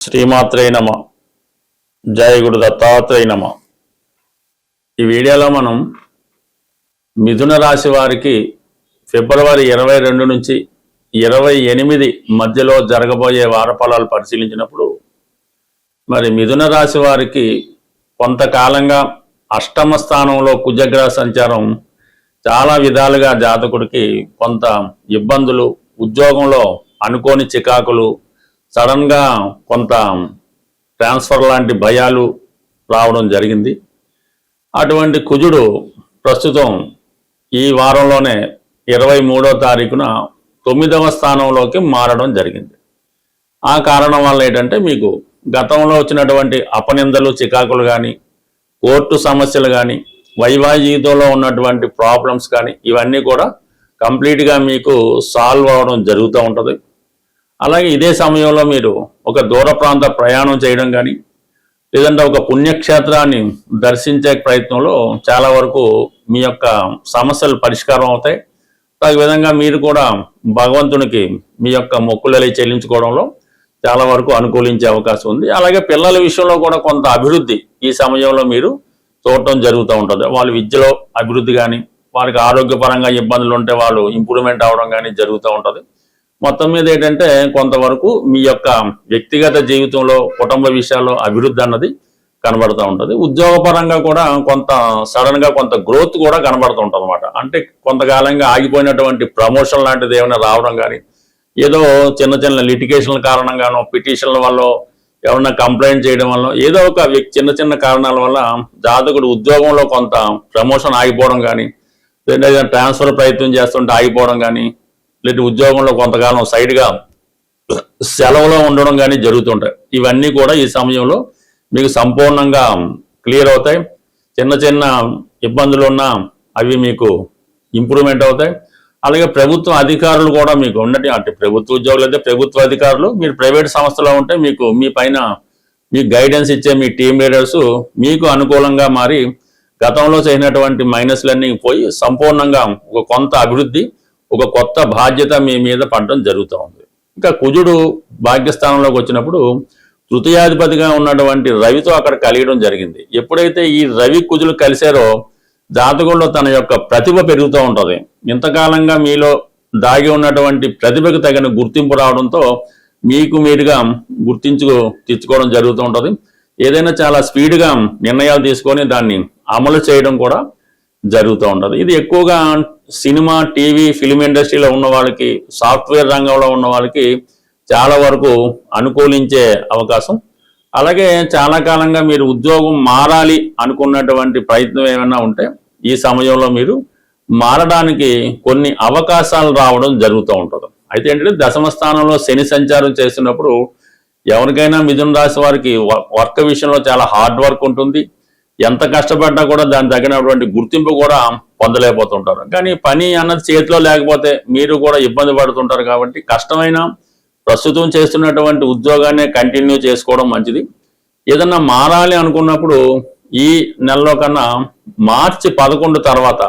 శ్రీమాత్రే నమ. జయ గురు దత్తాత్రేయ నమ. ఈ వీడియోలో మనం మిథున రాశి వారికి ఫిబ్రవరి 22 నుంచి 28 మధ్యలో జరగబోయే వారఫలాలు పరిశీలించినప్పుడు మరి మిథున రాశి వారికి కొంతకాలంగా అష్టమ స్థానంలో కుజగ్రహ సంచారం చాలా విధాలుగా జాతకుడికి కొంత ఇబ్బందులు, ఉద్యోగంలో అనుకోని చికాకులు, సడన్గా కొంత ట్రాన్స్ఫర్ లాంటి భయాలు రావడం జరిగింది. అటువంటి కుజుడు ప్రస్తుతం ఈ వారంలోనే 23వ తారీఖున 9వ స్థానంలోకి మారడం జరిగింది. ఆ కారణం వల్ల ఏంటంటే మీకు గతంలో వచ్చినటువంటి అపనిందలు, చికాకులు కానీ, కోర్టు సమస్యలు కానీ, వైవాహిక జీవితంలో ఉన్నటువంటి ప్రాబ్లమ్స్ కానీ ఇవన్నీ కూడా కంప్లీట్గా మీకు సాల్వ్ అవ్వడం జరుగుతూ ఉంటుంది. అలాగే ఇదే సమయంలో మీరు ఒక దూర ప్రాంత ప్రయాణం చేయడం కానీ, లేదంటే ఒక పుణ్యక్షేత్రాన్ని దర్శించే ప్రయత్నంలో చాలా వరకు మీ యొక్క సమస్యలు పరిష్కారం అవుతాయి. ఆ విధంగా మీరు కూడా భగవంతునికి మీ యొక్క మొక్కులు చెల్లించుకోవడంలో చాలా వరకు అనుకూలించే అవకాశం ఉంది. అలాగే పిల్లల విషయంలో కూడా కొంత అభివృద్ధి ఈ సమయంలో మీరు చూడటం జరుగుతూ ఉంటుంది. వాళ్ళు విద్యలో అభివృద్ధి కానీ, వారికి ఆరోగ్యపరంగా ఇబ్బందులు ఉంటే వాళ్ళు ఇంప్రూవ్మెంట్ అవడం కానీ జరుగుతూ ఉంటుంది. మొత్తం మీద ఏంటంటే కొంతవరకు మీ యొక్క వ్యక్తిగత జీవితంలో, కుటుంబ విషయాల్లో అభివృద్ధి అన్నది కనబడుతూ ఉంటుంది. ఉద్యోగపరంగా కూడా కొంత సడన్గా కొంత గ్రోత్ కూడా కనబడుతూ ఉంటుంది అనమాట. అంటే కొంతకాలంగా ఆగిపోయినటువంటి ప్రమోషన్ లాంటిది ఏమైనా రావడం కానీ, ఏదో చిన్న చిన్న లిటిగేషన్ల కారణంగానో, పిటిషన్ల వల్ల, ఎవరైనా కంప్లైంట్ చేయడం వల్ల, ఏదో ఒక చిన్న చిన్న కారణాల వల్ల జాతకుడు ఉద్యోగంలో కొంత ప్రమోషన్ ఆగిపోవడం కానీ, లేదా ట్రాన్స్ఫర్ ప్రయత్నం చేస్తుంటే ఆగిపోవడం కానీ, లేదా ఉద్యోగంలో కొంతకాలం సైడ్గా సెలవులో ఉండడం కానీ జరుగుతుంటాయి. ఇవన్నీ కూడా ఈ సమయంలో మీకు సంపూర్ణంగా క్లియర్ అవుతాయి. చిన్న చిన్న ఇబ్బందులు ఉన్నా అవి మీకు ఇంప్రూవ్మెంట్ అవుతాయి. అలాగే ప్రభుత్వ అధికారులు కూడా మీకు ఉన్నట్టు, అంటే ప్రభుత్వ ఉద్యోగులు అయితే ప్రభుత్వ అధికారులు, మీరు ప్రైవేట్ సంస్థలో ఉంటే మీకు మీ పైన మీకు గైడెన్స్ ఇచ్చే మీ టీమ్ లీడర్స్ మీకు అనుకూలంగా మారి గతంలో చేసినటువంటి మైనస్లన్నీ పోయి సంపూర్ణంగా ఒక కొంత అభివృద్ధి, ఒక కొత్త బాధ్యత మీ మీద పడడం జరుగుతూ ఉంది. ఇంకా కుజుడు భాగ్యస్థానంలోకి వచ్చినప్పుడు తృతీయాధిపతిగా ఉన్నటువంటి రవితో అక్కడ కలియడం జరిగింది. ఎప్పుడైతే ఈ రవి కుజులు కలిశారో జాతకుల్లో తన యొక్క ప్రతిభ పెరుగుతూ ఉంటుంది. ఇంతకాలంగా మీలో దాగి ఉన్నటువంటి ప్రతిభకు తగిన గుర్తింపు రావడంతో మీకు మీరుగా తెచ్చుకోవడం జరుగుతూ ఉంటుంది. ఏదైనా చాలా స్పీడ్గా నిర్ణయాలు తీసుకొని దాన్ని అమలు చేయడం కూడా జరుగుతూ ఉంటుంది. ఇది ఎక్కువగా సినిమా, టీవీ, ఫిలిం ఇండస్ట్రీలో ఉన్న వాళ్ళకి, సాఫ్ట్వేర్ రంగంలో ఉన్న వాళ్ళకి చాలా వరకు అనుకూలించే అవకాశం. అలాగే చాలా కాలంగా మీరు ఉద్యోగం మారాలి అనుకున్నటువంటి ప్రయత్నం ఏమైనా ఉంటే ఈ సమయంలో మీరు మారడానికి కొన్ని అవకాశాలు రావడం జరుగుతూ ఉంటుంది. అయితే ఏంటంటే దశమ స్థానంలో శని సంచారం చేస్తున్నప్పుడు ఎవరికైనా మిథున రాశి వారికి వర్క్ విషయంలో చాలా హార్డ్ వర్క్ ఉంటుంది. ఎంత కష్టపడ్డా కూడా దాని తగినటువంటి గుర్తింపు కూడా పొందలేకపోతుంటారు. కానీ పని అన్నది చేతిలో లేకపోతే మీరు కూడా ఇబ్బంది పడుతుంటారు. కాబట్టి కష్టమైన ప్రస్తుతం చేస్తున్నటువంటి ఉద్యోగాన్ని కంటిన్యూ చేసుకోవడం మంచిది. ఏదన్నా మారాలి అనుకున్నప్పుడు ఈ నెలలో కన్నా మార్చి 11 తర్వాత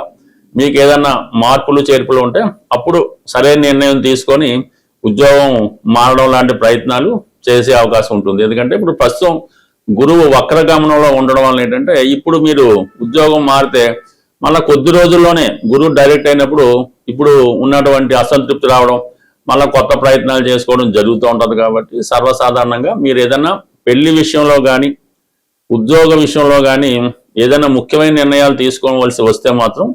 మీకు ఏదన్నా మార్పులు చేర్పులు ఉంటే అప్పుడు సరైన నిర్ణయం తీసుకొని ఉద్యోగం మారడం లాంటి ప్రయత్నాలు చేసే అవకాశం ఉంటుంది. ఎందుకంటే ఇప్పుడు ప్రస్తుతం గురువు వక్రగమనంలో ఉండడం వల్ల ఏంటంటే ఇప్పుడు మీరు ఉద్యోగం మారితే మళ్ళీ కొద్ది రోజుల్లోనే గురువు డైరెక్ట్ అయినప్పుడు ఇప్పుడు ఉన్నటువంటి అసంతృప్తి రావడం, మళ్ళీ కొత్త ప్రయత్నాలు చేసుకోవడం జరుగుతూ ఉంటుంది. కాబట్టి సర్వసాధారణంగా మీరు ఏదైనా పెళ్లి విషయంలో కానీ, ఉద్యోగ విషయంలో కానీ ఏదైనా ముఖ్యమైన నిర్ణయాలు తీసుకోవలసి వస్తే మాత్రం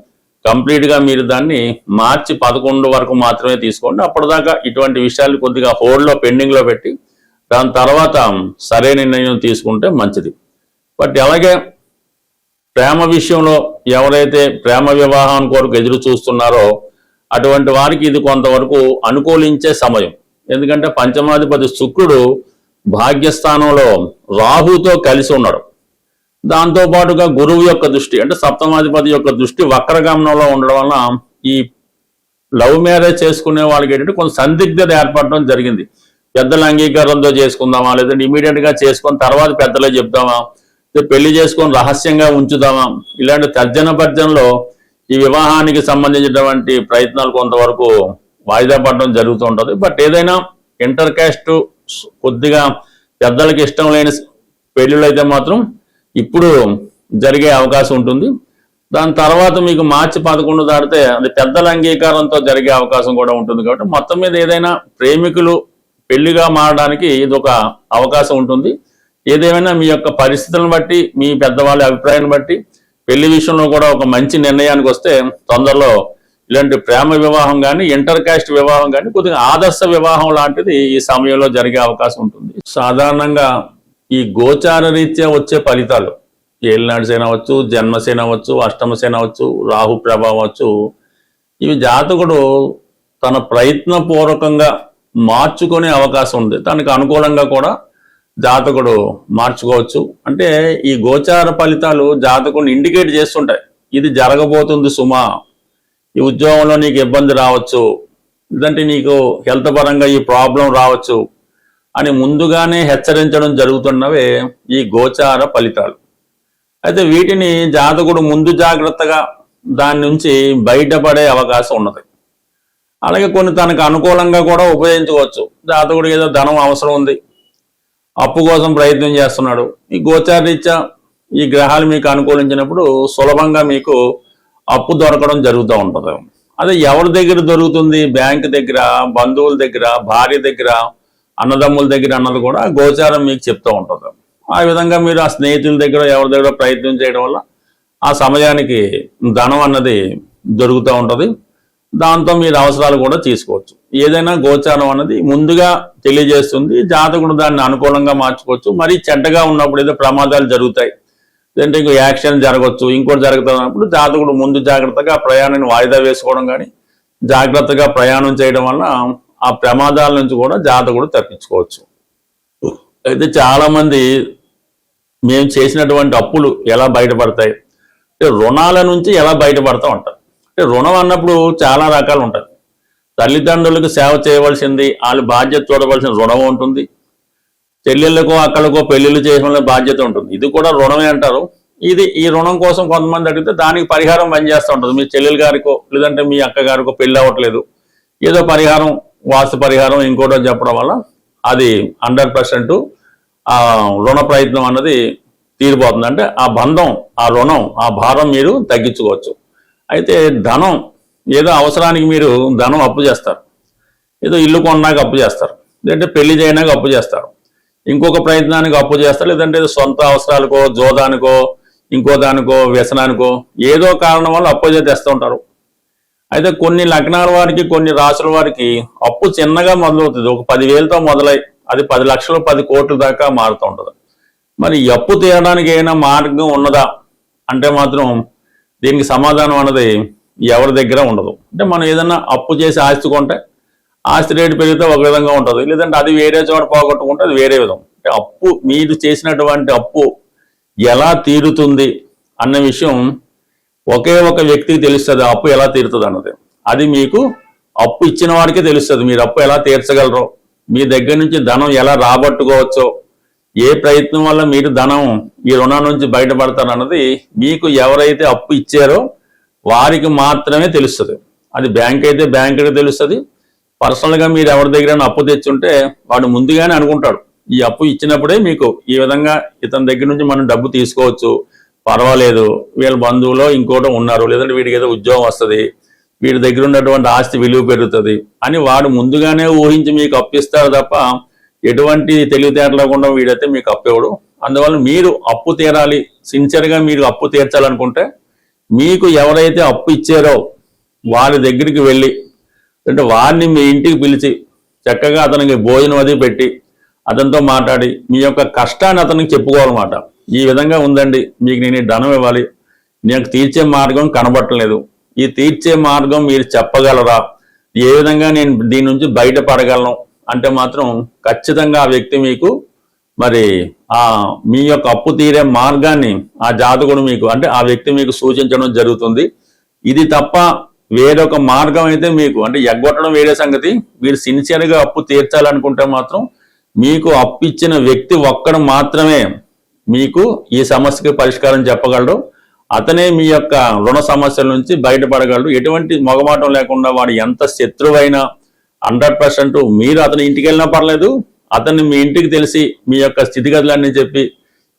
కంప్లీట్గా మీరు దాన్ని మార్చి 11 వరకు మాత్రమే తీసుకోండి. అప్పటిదాకా ఇటువంటి విషయాలు కొద్దిగా హోల్డ్లో, పెండింగ్లో పెట్టి దాని తర్వాత సరైన నిర్ణయం తీసుకుంటే మంచిది. బట్ అలాగే ప్రేమ విషయంలో ఎవరైతే ప్రేమ వివాహం కొరకు ఎదురు చూస్తున్నారో అటువంటి వారికి ఇది కొంతవరకు అనుకూలించే సమయం. ఎందుకంటే పంచమాధిపతి శుక్రుడు భాగ్యస్థానంలో రాహుతో కలిసి ఉన్నాడు. దాంతోపాటుగా గురువు యొక్క దృష్టి, అంటే సప్తమాధిపతి యొక్క దృష్టి వక్రగమనంలో ఉండడం వలన ఈ లవ్ మ్యారేజ్ చేసుకునే వాళ్ళకి ఏంటంటే కొంత సందిగ్ధత ఏర్పడడం జరిగింది. పెద్దల అంగీకారంతో చేసుకుందామా, లేదంటే ఇమీడియట్గా చేసుకొని తర్వాత పెద్దలే చెప్దామా, పెళ్లి చేసుకొని రహస్యంగా ఉంచుదామా, ఇలాంటి తర్జన భర్జనలో ఈ వివాహానికి సంబంధించినటువంటి ప్రయత్నాలు కొంతవరకు వాయిదా పడడం జరుగుతూ ఉంటుంది. బట్ ఏదైనా ఇంటర్ కాస్ట్ కొద్దిగా పెద్దలకు ఇష్టం లేని పెళ్ళిళ్ళు అయితే మాత్రం ఇప్పుడు జరిగే అవకాశం ఉంటుంది. దాని తర్వాత మీకు మార్చి 11 దాటితే అది పెద్దల అంగీకారంతో జరిగే అవకాశం కూడా ఉంటుంది. కాబట్టి మొత్తం మీద ఏదైనా ప్రేమికులు పెళ్లిగా మారడానికి ఇది ఒక అవకాశం ఉంటుంది. ఏదేమైనా మీ యొక్క పరిస్థితులను బట్టి, మీ పెద్దవాళ్ళ అభిప్రాయాన్ని బట్టి పెళ్లి విషయంలో కూడా ఒక మంచి నిర్ణయానికి వస్తే తొందరలో ఇలాంటి ప్రేమ వివాహం కానీ, ఇంటర్ కాస్ట్ వివాహం కానీ, కొద్దిగా ఆదర్శ వివాహం లాంటిది ఈ సమయంలో జరిగే అవకాశం ఉంటుంది. సాధారణంగా ఈ గోచార రీత్యా వచ్చే ఫలితాలు ఏలినాడు సేన అవచ్చు, జన్మసేన అవచ్చు, అష్టమసేన అవచ్చు, రాహు ప్రభావం అవచ్చు, ఇవి జాతకుడు తన ప్రయత్నపూర్వకంగా మార్చుకునే అవకాశం ఉంది. తనకు అనుకూలంగా కూడా జాతకుడు మార్చుకోవచ్చు. అంటే ఈ గోచార ఫలితాలు జాతకుడిని ఇండికేట్ చేస్తుంటాయి, ఇది జరగబోతుంది సుమా, ఈ ఉద్యోగంలో నీకు ఇబ్బంది రావచ్చు, లేదంటే నీకు హెల్త్ పరంగా ఈ ప్రాబ్లం రావచ్చు అని ముందుగానే హెచ్చరించడం జరుగుతున్నవే ఈ గోచార ఫలితాలు. అయితే వీటిని జాతకుడు ముందు జాగ్రత్తగా దాని నుంచి బయటపడే అవకాశం ఉన్నది. అలాగే కొన్ని తనకు అనుకూలంగా కూడా ఉపయోగించుకోవచ్చు. జాతకుడు ఏదో ధనం అవసరం ఉంది, అప్పు కోసం ప్రయత్నం చేస్తున్నాడు, ఈ గోచార రీత్యా ఈ గ్రహాలు మీకు అనుకూలించినప్పుడు సులభంగా మీకు అప్పు దొరకడం జరుగుతూ ఉంటుంది. అదే ఎవరి దగ్గర దొరుకుతుంది? బ్యాంక్ దగ్గర, బంధువుల దగ్గర, భార్య దగ్గర, అన్నదమ్ముల దగ్గర అన్నది కూడా గోచారం మీకు చెప్తూ ఉంటుంది. ఆ విధంగా మీరు ఆ స్నేహితుల దగ్గర, ఎవరి దగ్గర ప్రయత్నం చేయడం వల్ల ఆ సమయానికి ధనం అన్నది దొరుకుతూ ఉంటుంది. దాంతో మీరు అవసరాలు కూడా తీసుకోవచ్చు. ఏదైనా గోచారం అన్నది ముందుగా తెలియజేస్తుంది. జాతకుడు దాన్ని అనుకూలంగా మార్చుకోవచ్చు. మరీ చెడ్డగా ఉన్నప్పుడు ఏదో ప్రమాదాలు జరుగుతాయి, లేదంటే ఇంకో యాక్సిడెంట్ జరగవచ్చు, ఇంకోటి జరుగుతున్నప్పుడు జాతకుడు ముందు జాగ్రత్తగా ప్రయాణాన్ని వాయిదా వేసుకోవడం కానీ, జాగ్రత్తగా ప్రయాణం చేయడం వల్ల ఆ ప్రమాదాల నుంచి కూడా జాతకుడు తప్పించుకోవచ్చు. అయితే చాలా మంది మేము చేసినటువంటి అప్పులు ఎలా బయటపడతాయి, అంటే రుణాల నుంచి ఎలా బయటపడతా ఉంటారు. అంటే రుణం అన్నప్పుడు చాలా రకాలు ఉంటాయి. తల్లిదండ్రులకు సేవ చేయవలసింది, వాళ్ళ బాధ్యత చూడవలసిన రుణం ఉంటుంది. చెల్లెళ్ళకో అక్కలకో పెళ్లిళ్ళు చేయడం బాధ్యత ఉంటుంది, ఇది కూడా రుణమే అంటారు. ఈ రుణం కోసం కొంతమంది అడిగితే దానికి పరిహారం పనిచేస్తూ ఉంటుంది. మీ చెల్లెలు గారికో లేదంటే మీ అక్కగారికో పెళ్ళి అవ్వట్లేదు, ఏదో పరిహారం, వాస్తు పరిహారం ఇంకోటో చెప్పడం వల్ల అది 100% ఆ రుణ ప్రయత్నం అన్నది తీరిపోతుంది. అంటే ఆ బంధం, ఆ రుణం, ఆ భారం మీరు తగ్గించుకోవచ్చు. అయితే ధనం, ఏదో అవసరానికి మీరు ధనం అప్పు చేస్తారు, ఏదో ఇల్లు కొన్నాక అప్పు చేస్తారు, లేదంటే పెళ్లి చేయడానికి అప్పు చేస్తారు, ఇంకొక ప్రయత్నానికి అప్పు చేస్తారు, లేదంటే సొంత అవసరాలకో, జోదానికో, ఇంకో దానికో, వ్యసనానికో ఏదో కారణం వల్ల అప్పు తెస్తూ ఉంటారు. అయితే కొన్ని లగ్నాల వారికి, కొన్ని రాసుల వారికి అప్పు చిన్నగా మొదలవుతుంది. ఒక 10,000తో మొదలై అది 10 లక్షలు, 10 కోట్ల దాకా మారుతూ ఉంటుంది. మరి అప్పు తీయడానికి ఏమైనా మార్గం ఉన్నదా అంటే మాత్రం దీనికి సమాధానం అన్నది ఎవరి దగ్గర ఉండదు. అంటే మనం ఏదన్నా అప్పు చేసి ఆస్తి కొంటే ఆస్తి రేటు పెరిగితే ఒక విధంగా ఉంటుంది, లేదంటే అది వేరే చోట పోగొట్టుకుంటే అది వేరే విధం. అంటే అప్పు, మీరు చేసినటువంటి అప్పు ఎలా తీరుతుంది అన్న విషయం ఒకే ఒక వ్యక్తికి తెలుస్తుంది. అప్పు ఎలా తీరుతుంది అన్నది అది మీకు అప్పు ఇచ్చిన వాడికే తెలుస్తుంది. మీరు అప్పు ఎలా తీర్చగలరో, మీ దగ్గర నుంచి ధనం ఎలా రాబట్టుకోవచ్చో, ఏ ప్రయత్నం వల్ల మీరు ధనం ఈ రుణం నుంచి బయటపడతారన్నది మీకు ఎవరైతే అప్పు ఇచ్చారో వారికి మాత్రమే తెలుస్తుంది. అది బ్యాంక్ అయితే బ్యాంకుకి తెలుస్తుంది. పర్సనల్గా మీరు ఎవరి దగ్గర అప్పు తెచ్చుంటే వాడు ముందుగానే అనుకుంటాడు, ఈ అప్పు ఇచ్చినప్పుడే మీకు ఈ విధంగా ఇతని దగ్గర నుంచి మనం డబ్బు తీసుకోవచ్చు, పర్వాలేదు, వీళ్ళ బంధువులో ఇంకోటి ఉన్నారు, లేదంటే వీడికి ఏదో ఉద్యోగం వస్తుంది, వీడి దగ్గర ఉన్నటువంటి ఆస్తి విలువ పెరుగుతుంది అని వాడు ముందుగానే ఊహించి మీకు అప్పిస్తాడు తప్ప ఎటువంటి తెలివితేటలు లేకుండా వీడైతే మీకు అప్పు ఇవ్వడు. అందువల్ల మీరు అప్పు తీరాలి, సిన్సియర్గా మీరు అప్పు తీర్చాలనుకుంటే మీకు ఎవరైతే అప్పు ఇచ్చారో వారి దగ్గరికి వెళ్ళి, అంటే వారిని మీ ఇంటికి పిలిచి చక్కగా అతనికి భోజనం అది పెట్టి అతనితో మాట్లాడి మీ యొక్క కష్టాన్ని అతనికి చెప్పుకోవాలన్నమాట. ఈ విధంగా ఉందండి, మీకు నేను ధనం ఇవ్వాలి, నాకు తీర్చే మార్గం కనబట్టలేదు, ఈ తీర్చే మార్గం మీరు చెప్పగలరా, ఏ విధంగా నేను దీని నుంచి బయటపడగలను అంటే మాత్రం ఖచ్చితంగా ఆ వ్యక్తి మీకు మరి మీ యొక్క అప్పు తీరే మార్గాన్ని ఆ జాతకుడు మీకు, అంటే ఆ వ్యక్తి మీకు సూచించడం జరుగుతుంది. ఇది తప్ప వేరొక మార్గం అయితే మీకు, అంటే ఎగ్గొట్టడం వేరే సంగతి, మీరు సిన్సియర్గా అప్పు తీర్చాలనుకుంటే మాత్రం మీకు అప్పు ఇచ్చిన వ్యక్తి ఒక్కడు మాత్రమే మీకు ఈ సమస్యకి పరిష్కారం చెప్పగలడు. అతనే మీ యొక్క రుణ సమస్యల నుంచి బయటపడగలడు. ఎటువంటి మొగమాటం లేకుండా వాడు ఎంత శత్రువైనా 100% మీరు అతని ఇంటికి వెళ్ళినా పర్లేదు, అతన్ని మీ ఇంటికి తెలిసి మీ యొక్క స్థితిగతులన్నీ చెప్పి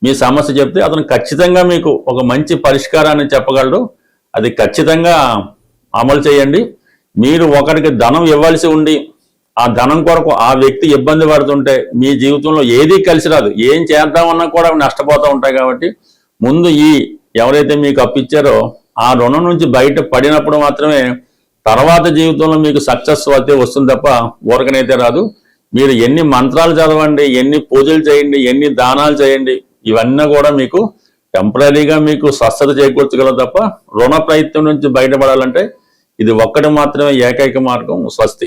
మీ సమస్య చెప్తే అతను ఖచ్చితంగా మీకు ఒక మంచి పరిష్కారాన్ని చెప్పగలడు. అది ఖచ్చితంగా అమలు చేయండి. మీరు ఒకరికి ధనం ఇవ్వాల్సి ఉండి ఆ ధనం కొరకు ఆ వ్యక్తి ఇబ్బంది పడుతుంటే మీ జీవితంలో ఏదీ కలిసి రాదు. ఏం చేద్దామన్నా కూడా నష్టపోతూ ఉంటాయి. కాబట్టి ముందు ఎవరైతే మీకు అప్పిచ్చారో ఆ రుణం నుంచి బయట పడినప్పుడు మాత్రమే తర్వాత జీవితంలో మీకు సక్సెస్ అయితే వస్తుంది తప్ప ఊరకనైతే రాదు. మీరు ఎన్ని మంత్రాలు చదవండి, ఎన్ని పూజలు చేయండి, ఎన్ని దానాలు చేయండి, ఇవన్నీ కూడా మీకు టెంపరీగా మీకు స్వస్థత చేకూర్చగలవు తప్ప రుణ ప్రయత్నం నుంచి బయటపడాలంటే ఇది ఒక్కటి మాత్రమే ఏకైక మార్గం. స్వస్తి.